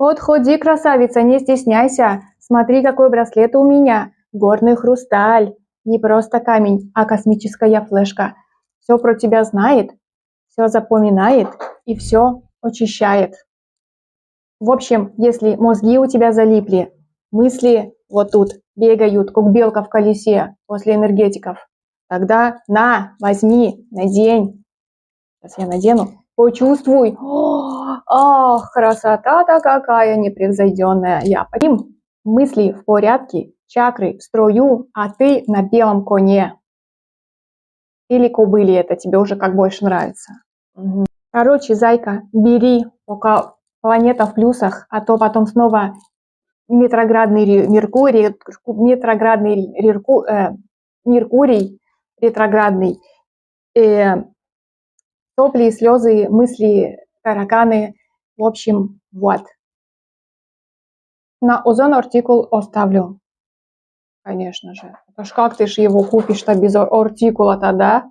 Подходи, красавица, не стесняйся. Смотри, какой браслет у меня. Горный хрусталь. Не просто камень, а космическая флешка. Все про тебя знает, все запоминает и все очищает. В общем, если мозги у тебя залипли, мысли вот тут бегают, как белка в колесе после энергетиков, тогда на, возьми, надень. Сейчас я надену. Почувствуй. Ах, красота-то какая непревзойденная. Я подим. Мысли в порядке, чакры в строю, а ты на белом коне. Или кобыле, это тебе уже как больше нравится. Угу. Короче, зайка, бери, пока планета в плюсах, а то потом снова Меркурий ретроградный, сопли, слезы, мысли, тараканы, в общем, вот. На озон артикул оставлю, конечно же. Аж как ты ж его купишь-то без артикула-то, да?